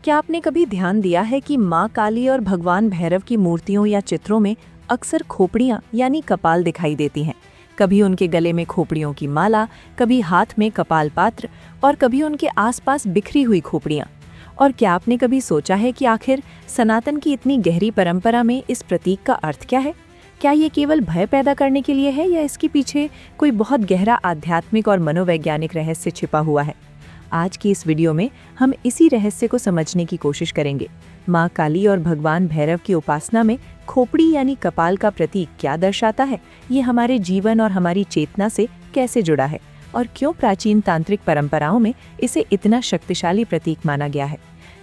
क्या आपने कभी ध्यान दिया है कि माँ काली और भगवान भैरव की मूर्तियों या चित्रों में अक्सर खोपड़ियाँ यानी कपाल दिखाई देती हैं। कभी उनके गले में खोपड़ियों की माला, कभी हाथ में कपाल पात्र और कभी उनके आसपास बिखरी हुई खोपड़ियाँ। और क्या आपने कभी सोचा है कि आखिर सनातन की इतनी गहरी परंपरा में इस प्रतीक का अर्थ क्या है? क्या ये केवल भय पैदा करने के लिए है या इसके पीछे कोई बहुत गहरा आध्यात्मिक और मनोवैज्ञानिक रहस्य छिपा हुआ है? आज की इस वीडियो में हम इसी रहस्य को समझने की कोशिश करेंगे। माँ काली और भगवान भैरव की उपासना में खोपड़ी यानी कपाल का प्रतीक क्या दर्शाता है, ये हमारे जीवन और हमारी चेतना से कैसे जुड़ा है और क्यों प्राचीन तांत्रिक परंपराओं में इसे इतना शक्तिशाली प्रतीक माना गया है।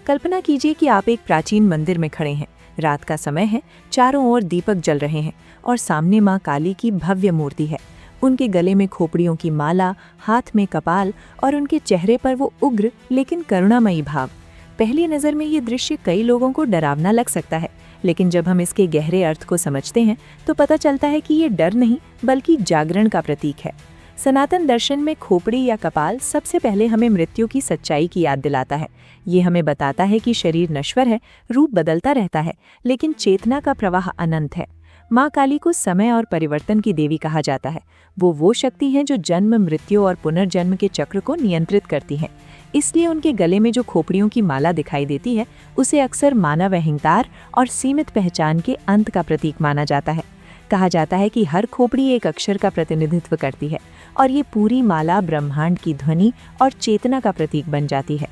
कल्पना कीजिए कि आप एक प्राचीन मंदिर में खड़े हैं। रात का समय है, चारों ओर दीपक जल रहे हैं और सामने माँ काली की भव्य मूर्ति है। उनके गले में खोपड़ियों की माला, हाथ में कपाल और उनके चेहरे पर वो उग्र लेकिन करुणामयी भाव। पहली नज़र में ये दृश्य कई लोगों को डरावना लग सकता है, लेकिन जब हम इसके गहरे अर्थ को समझते हैं तो पता चलता है कि ये डर नहीं बल्कि जागरण का प्रतीक है। सनातन दर्शन में खोपड़ी या कपाल सबसे पहले हमें मृत्यु की सच्चाई की याद दिलाता है। ये हमें बताता है कि शरीर नश्वर है, रूप बदलता रहता है, लेकिन चेतना का प्रवाह अनंत है। माँ काली को समय और परिवर्तन की देवी कहा जाता है। वो शक्ति है जो जन्म, मृत्यु और पुनर्जन्म के चक्र को नियंत्रित करती है। इसलिए उनके गले में जो खोपड़ियों की माला दिखाई देती है, उसे अक्सर मानव अहंकार और सीमित पहचान के अंत का प्रतीक माना जाता है। कहा जाता है कि हर खोपड़ी एक अक्षर का प्रतिनिधित्व करती है और ये पूरी माला ब्रह्मांड की ध्वनि और चेतना का प्रतीक बन जाती है।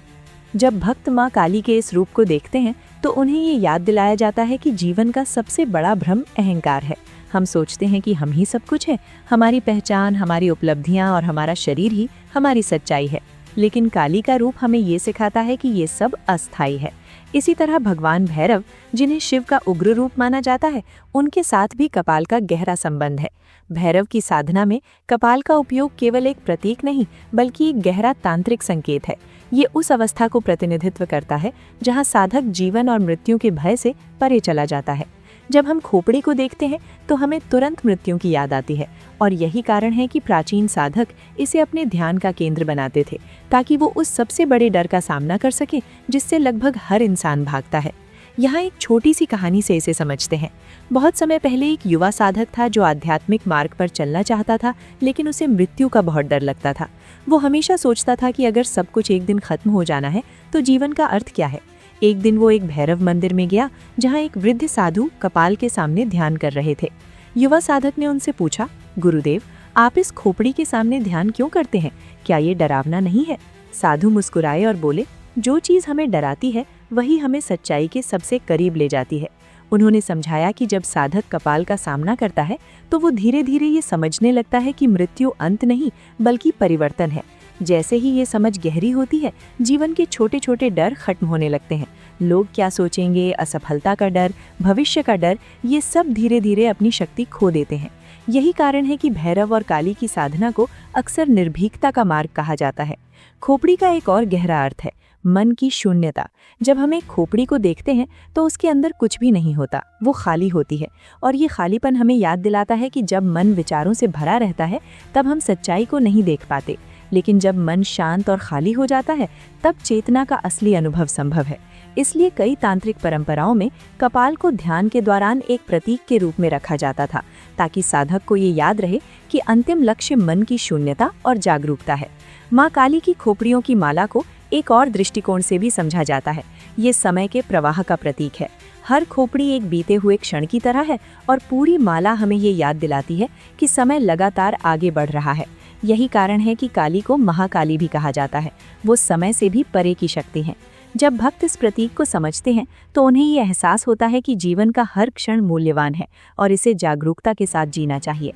जब भक्त माँ काली के इस रूप को देखते हैं तो उन्हें ये याद दिलाया जाता है कि जीवन का सबसे बड़ा भ्रम अहंकार है। हम सोचते हैं कि हम ही सब कुछ है, हमारी पहचान, हमारी उपलब्धियां और हमारा शरीर ही हमारी सच्चाई है। लेकिन काली का रूप हमें ये सिखाता है कि ये सब अस्थायी है। इसी तरह भगवान भैरव, जिन्हें शिव का उग्र रूप माना जाता है, उनके साथ भी कपाल का गहरा संबंध है। भैरव की साधना में कपाल का उपयोग केवल एक प्रतीक नहीं बल्कि एक गहरा तांत्रिक संकेत है। ये उस अवस्था को प्रतिनिधित्व करता है जहाँ साधक जीवन और मृत्यु के भय से परे चला जाता है। जब हम खोपड़ी को देखते हैं तो हमें तुरंत मृत्यु की याद आती है और यही कारण है कि प्राचीन साधक इसे अपने ध्यान का केंद्र बनाते थे ताकि वो उस सबसे बड़े डर का सामना कर सके जिससे लगभग हर इंसान भागता है। यहाँ एक छोटी सी कहानी से इसे समझते हैं। बहुत समय पहले एक युवा साधक था जो आध्यात्मिक मार्ग पर चलना चाहता था, लेकिन उसे मृत्यु का बहुत डर लगता था। वो हमेशा सोचता था कि अगर सब कुछ एक दिन खत्म हो जाना है तो जीवन का अर्थ क्या है। एक दिन वो एक भैरव मंदिर में गया जहाँ एक वृद्ध साधु कपाल के सामने ध्यान कर रहे थे। युवा साधक ने उनसे पूछा, गुरुदेव, आप इस खोपड़ी के सामने ध्यान क्यों करते हैं? क्या ये डरावना नहीं है? साधु मुस्कुराए और बोले, जो चीज़ हमें डराती है वही हमें सच्चाई के सबसे करीब ले जाती है। उन्होंने समझाया कि जब साधक कपाल का सामना करता है तो वो धीरे धीरे ये समझने लगता है कि मृत्यु अंत नहीं बल्कि परिवर्तन है। जैसे ही ये समझ गहरी होती है, जीवन के छोटे छोटे डर खत्म होने लगते हैं। लोग क्या सोचेंगे, असफलता का डर, भविष्य का डर, ये सब धीरे धीरे अपनी शक्ति खो देते हैं। यही कारण है कि भैरव और काली की साधना को अक्सर निर्भीकता का मार्ग कहा जाता है। खोपड़ी का एक और गहरा अर्थ है मन की शून्यता। जब हम एक खोपड़ी को देखते हैं तो उसके अंदर कुछ भी नहीं होता, वो खाली होती है। और ये खालीपन हमें याद दिलाता है कि जब मन विचारों से भरा रहता है तब हम सच्चाई को नहीं देख पाते, लेकिन जब मन शांत और खाली हो जाता है तब चेतना का असली अनुभव संभव है। इसलिए कई तांत्रिक परंपराओं में कपाल को ध्यान के दौरान एक प्रतीक के रूप में रखा जाता था ताकि साधक को ये याद रहे कि अंतिम लक्ष्य मन की शून्यता और जागरूकता है। माँ काली की खोपड़ियों की माला को एक और दृष्टिकोण से भी समझा जाता है। ये समय के प्रवाह का प्रतीक है। हर खोपड़ी एक बीते हुए क्षण की तरह है और पूरी माला हमें ये याद दिलाती है कि समय लगातार आगे बढ़ रहा है। यही कारण है कि काली को महाकाली भी कहा जाता है। वो समय से भी परे की शक्ति है। जब भक्त इस प्रतीक को समझते हैं तो उन्हें ये एहसास होता है कि जीवन का हर क्षण मूल्यवान है और इसे जागरूकता के साथ जीना चाहिए।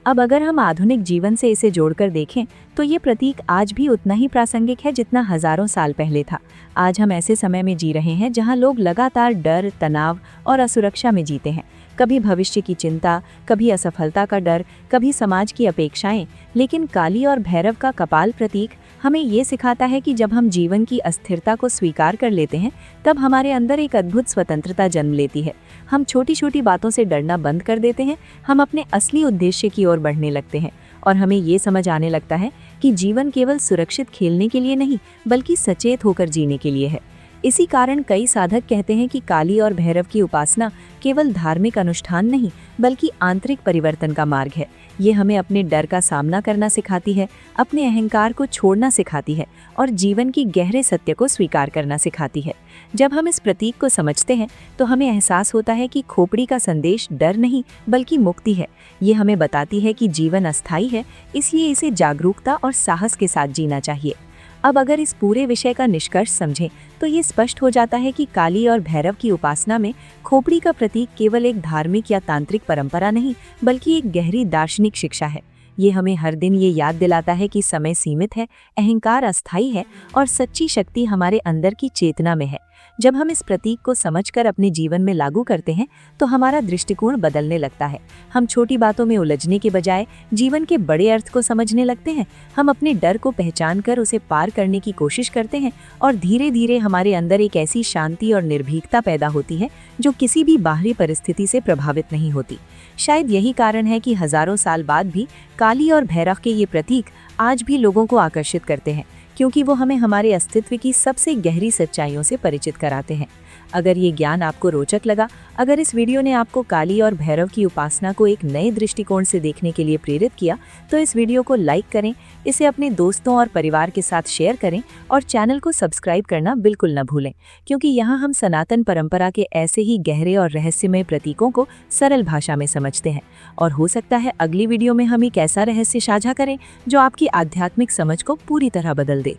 अब अगर हम आधुनिक जीवन से इसे जोड़कर देखें तो ये प्रतीक आज भी उतना ही प्रासंगिक है जितना हजारों साल पहले था। आज हम ऐसे समय में जी रहे हैं जहां लोग लगातार डर, तनाव और असुरक्षा में जीते हैं। कभी भविष्य की चिंता, कभी असफलता का डर, कभी समाज की अपेक्षाएं। लेकिन काली और भैरव का कपाल प्रतीक हमें ये सिखाता है कि जब हम जीवन की अस्थिरता को स्वीकार कर लेते हैं तब हमारे अंदर एक अद्भुत स्वतंत्रता जन्म लेती है। हम छोटी छोटी बातों से डरना बंद कर देते हैं, हम अपने असली उद्देश्य की ओर बढ़ने लगते हैं और हमें ये समझ आने लगता है कि जीवन केवल सुरक्षित खेलने के लिए नहीं बल्कि सचेत होकर जीने के लिए है। इसी कारण कई साधक कहते हैं कि काली और भैरव की उपासना केवल धार्मिक अनुष्ठान नहीं बल्कि आंतरिक परिवर्तन का मार्ग है। ये हमें अपने डर का सामना करना सिखाती है, अपने अहंकार को छोड़ना सिखाती है और जीवन की गहरे सत्य को स्वीकार करना सिखाती है। जब हम इस प्रतीक को समझते हैं तो हमें एहसास होता है कि खोपड़ी का संदेश डर नहीं बल्कि मुक्ति है। ये हमें बताती है कि जीवन अस्थायी है, इसलिए इसे जागरूकता और साहस के साथ जीना चाहिए। अब अगर इस पूरे विषय का निष्कर्ष समझें तो ये स्पष्ट हो जाता है कि काली और भैरव की उपासना में खोपड़ी का प्रतीक केवल एक धार्मिक या तांत्रिक परंपरा नहीं बल्कि एक गहरी दार्शनिक शिक्षा है। ये हमें हर दिन ये याद दिलाता है कि समय सीमित है, अहंकार अस्थायी है और सच्ची शक्ति हमारे अंदर की चेतना में है। जब हम इस प्रतीक को समझकर अपने जीवन में लागू करते हैं तो हमारा दृष्टिकोण बदलने लगता है। हम छोटी बातों में उलझने के बजाय जीवन के बड़े अर्थ को समझने लगते हैं। हम अपने डर को पहचान कर उसे पार करने की कोशिश करते हैं और धीरे धीरे हमारे अंदर एक ऐसी शांति और निर्भीकता पैदा होती है जो किसी भी बाहरी परिस्थिति से प्रभावित नहीं होती। शायद यही कारण है कि हजारों साल बाद भी काली और भैरव के ये प्रतीक आज भी लोगों को आकर्षित करते हैं, क्योंकि वो हमें हमारे अस्तित्व की सबसे गहरी सच्चाइयों से परिचित कराते हैं। अगर ये ज्ञान आपको रोचक लगा, अगर इस वीडियो ने आपको काली और भैरव की उपासना को एक नए दृष्टिकोण से देखने के लिए प्रेरित किया, तो इस वीडियो को लाइक करें, इसे अपने दोस्तों और परिवार के साथ शेयर करें और चैनल को सब्सक्राइब करना बिल्कुल न भूलें, क्योंकि यहाँ हम सनातन परंपरा के ऐसे ही गहरे और रहस्यमय प्रतीकों को सरल भाषा में समझते हैं। और हो सकता है अगली वीडियो में हम एक ऐसा रहस्य साझा करें जो आपकी आध्यात्मिक समझ को पूरी तरह बदल दे।